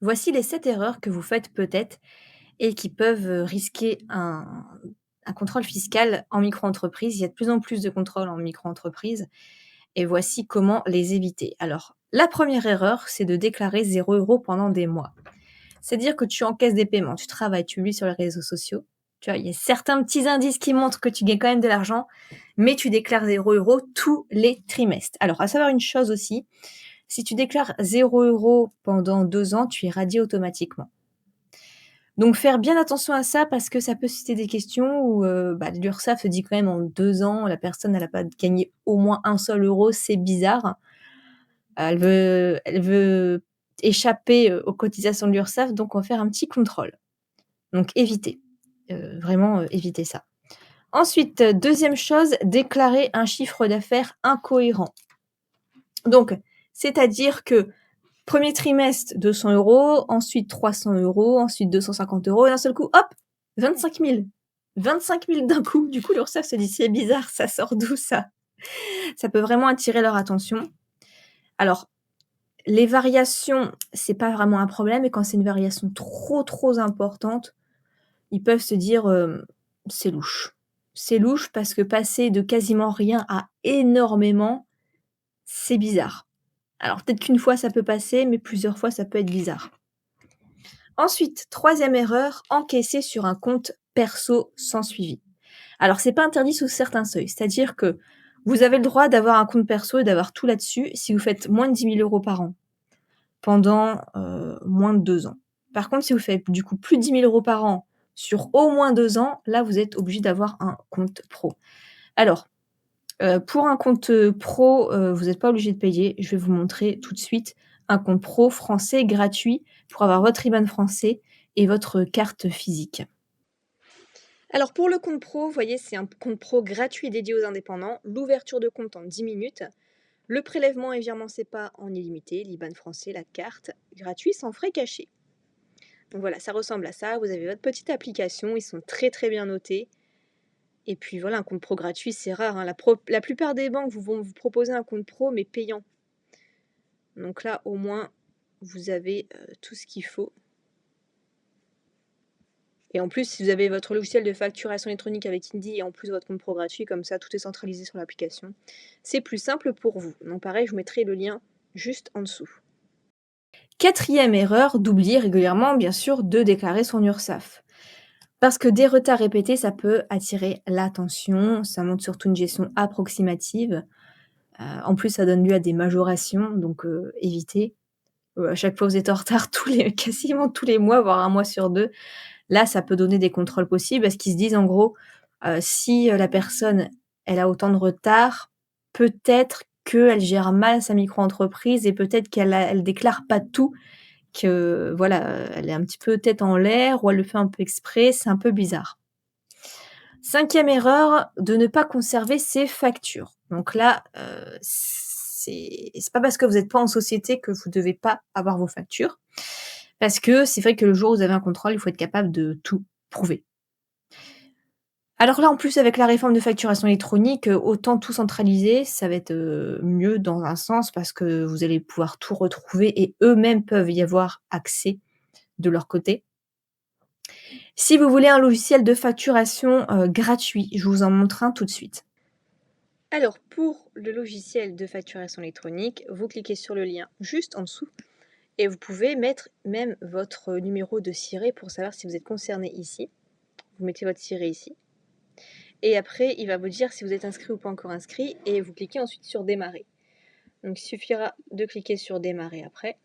Voici les 7 erreurs que vous faites peut-être et qui peuvent, risquer un contrôle fiscal en micro-entreprise. Il y a de plus en plus de contrôles en micro-entreprise et voici comment les éviter. Alors, la première erreur, c'est de déclarer 0 € pendant des mois. C'est-à-dire que tu encaisses des paiements, tu travailles, tu publies sur les réseaux sociaux. Tu vois, il y a certains petits indices qui montrent que tu gagnes quand même de l'argent, mais tu déclares 0 € tous les trimestres. Alors, à savoir une chose aussi, si tu déclares 0 € pendant 2 ans, tu es radié automatiquement. Donc faire bien attention à ça parce que ça peut susciter des questions où, l'Urssaf se dit quand même en 2 ans, la personne elle a pas gagné au moins un seul euro, c'est bizarre. Elle veut échapper, aux cotisations de l'Urssaf, donc on va faire un petit contrôle. Donc évitez, vraiment, évitez ça. Ensuite, 2e chose, déclarer un chiffre d'affaires incohérent. Donc, c'est-à-dire que 1er trimestre 200 €, ensuite 300 €, ensuite 250 € et d'un seul coup, hop, 25 000. 25 000 d'un coup. Du coup, l'Urssaf se dit: «C'est bizarre, ça sort d'où ça?» Ça peut vraiment attirer leur attention. Alors, les variations, c'est pas vraiment un problème et quand c'est une variation trop, trop importante, ils peuvent se dire, «C'est louche». C'est louche parce que passer de quasiment rien à énormément, c'est bizarre. Alors peut-être qu'une fois ça peut passer, mais plusieurs fois ça peut être bizarre. Ensuite, 3e erreur, encaisser sur un compte perso sans suivi. Alors c'est pas interdit sous certains seuils, c'est-à-dire que vous avez le droit d'avoir un compte perso et d'avoir tout là-dessus si vous faites moins de 10 000 € par an pendant, moins de 2 ans. Par contre, si vous faites du coup plus de 10 000 € par an sur au moins 2 ans, là vous êtes obligé d'avoir un compte pro. Alors, pour un compte, pro, vous n'êtes pas obligé de payer. Je vais vous montrer tout de suite un compte pro français gratuit pour avoir votre IBAN français et votre carte physique. Alors pour le compte pro, vous voyez, c'est un compte pro gratuit dédié aux indépendants, l'ouverture de compte en 10 minutes, le prélèvement et virement SEPA en illimité, l'IBAN français, la carte, gratuit sans frais cachés. Donc voilà, ça ressemble à ça, vous avez votre petite application, ils sont très, très bien notés et puis voilà, un compte pro gratuit, c'est rare, hein. La plupart des banques vont vous proposer un compte pro mais payant. Donc là, au moins, vous avez, tout ce qu'il faut. Et en plus, si vous avez votre logiciel de facturation électronique avec Indie et en plus votre compte pro gratuit, comme ça, tout est centralisé sur l'application. C'est plus simple pour vous. Donc pareil, je vous mettrai le lien juste en dessous. 4e erreur, d'oublier régulièrement, bien sûr, de déclarer son Urssaf. Parce que des retards répétés, ça peut attirer l'attention, ça montre surtout une gestion approximative. En plus, ça donne lieu à des majorations, donc évitez. À chaque fois, vous êtes en retard quasiment tous les mois, voire un mois sur 2. Là, ça peut donner des contrôles possibles parce qu'ils se disent en gros, si, la personne, elle a autant de retard, peut-être qu'elle gère mal sa micro-entreprise et peut-être elle déclare pas tout, que voilà, elle est un petit peu tête en l'air ou elle le fait un peu exprès, c'est un peu bizarre. 5e erreur, de ne pas conserver ses factures. Donc là, c'est pas parce que vous êtes pas en société que vous devez pas avoir vos factures. Parce que c'est vrai que le jour où vous avez un contrôle, il faut être capable de tout prouver. Alors là, en plus, avec la réforme de facturation électronique, autant tout centraliser, ça va être, mieux dans un sens parce que vous allez pouvoir tout retrouver et eux-mêmes peuvent y avoir accès de leur côté. Si vous voulez un logiciel de facturation, gratuit, je vous en montre un tout de suite. Alors pour le logiciel de facturation électronique, vous cliquez sur le lien juste en dessous et vous pouvez mettre même votre numéro de SIRET pour savoir si vous êtes concerné ici. Vous mettez votre SIRET ici et après il va vous dire si vous êtes inscrit ou pas encore inscrit et vous cliquez ensuite sur démarrer. Donc il suffira de cliquer sur démarrer après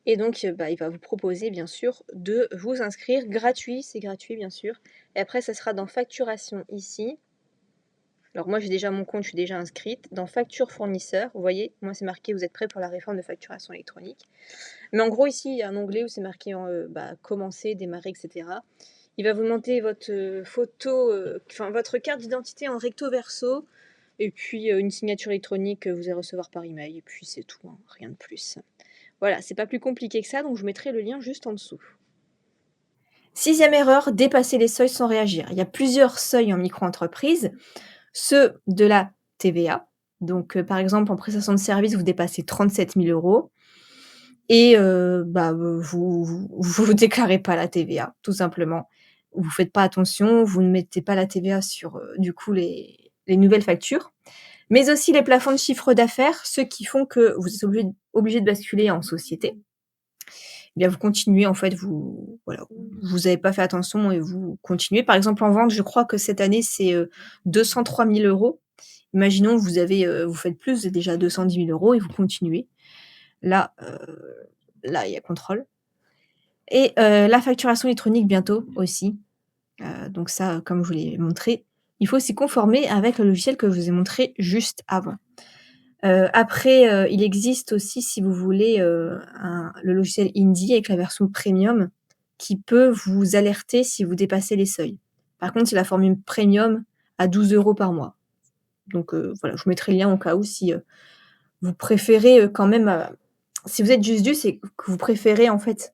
et donc il va vous proposer bien sûr de vous inscrire gratuit, c'est gratuit bien sûr et après ça sera dans facturation ici. Alors moi j'ai déjà mon compte, je suis déjà inscrite. Dans facture fournisseur, vous voyez, moi c'est marqué vous êtes prêt pour la réforme de facturation électronique. Mais en gros ici il y a un onglet où c'est marqué commencer, démarrer, etc. Il va vous demander votre photo, votre carte d'identité en recto verso, et puis une signature électronique que vous allez recevoir par email, et puis c'est tout, hein, rien de plus. Voilà, c'est pas plus compliqué que ça, donc je vous mettrai le lien juste en dessous. 6e erreur, dépasser les seuils sans réagir. Il y a plusieurs seuils en micro-entreprise. Ceux de la TVA, donc par exemple en prestation de service, vous dépassez 37 000 €. et bah, vous déclarez pas la TVA, tout simplement. Vous faites pas attention, vous ne mettez pas la TVA sur, du coup les nouvelles factures, mais aussi les plafonds de chiffre d'affaires, ceux qui font que vous êtes obligé de basculer en société. Eh bien, vous continuez en fait, vous voilà, vous avez pas fait attention et vous continuez. Par exemple, en vente, je crois que cette année, c'est, 203 000 €. Imaginons, vous faites plus, vous êtes déjà à 210 000 € et vous continuez. Là, là, il y a contrôle et la facturation électronique bientôt aussi. Donc ça, comme je vous l'ai montré, il faut s'y conformer avec le logiciel que je vous ai montré juste avant. Après, il existe aussi, si vous voulez, le logiciel Indy avec la version premium qui peut vous alerter si vous dépassez les seuils. Par contre, c'est la formule premium à 12 € par mois. Donc voilà, je vous mettrai le lien au cas où si, vous préférez, quand même, si vous êtes juste dû, c'est que vous préférez en fait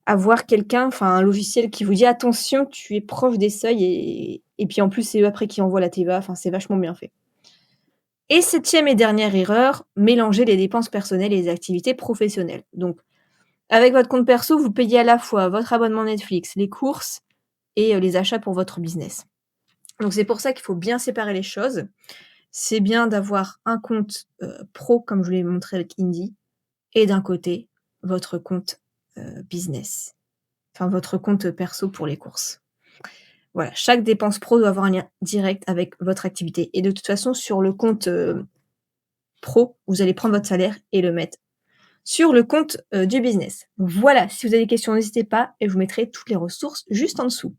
avoir quelqu'un, enfin un logiciel qui vous dit: «Attention, tu es proche des seuils» et puis en plus, c'est eux après qui envoient la TVA, enfin c'est vachement bien fait. Et septième et dernière erreur, mélanger les dépenses personnelles et les activités professionnelles. Donc, avec votre compte perso, vous payez à la fois votre abonnement Netflix, les courses et les achats pour votre business. Donc c'est pour ça qu'il faut bien séparer les choses. C'est bien d'avoir un compte, pro comme je vous l'ai montré avec Indy et d'un côté, votre compte, business. Enfin votre compte perso pour les courses. Voilà, chaque dépense pro doit avoir un lien direct avec votre activité et de toute façon sur le compte, pro, vous allez prendre votre salaire et le mettre sur le compte, du business. Voilà, si vous avez des questions, n'hésitez pas et je vous mettrai toutes les ressources juste en dessous.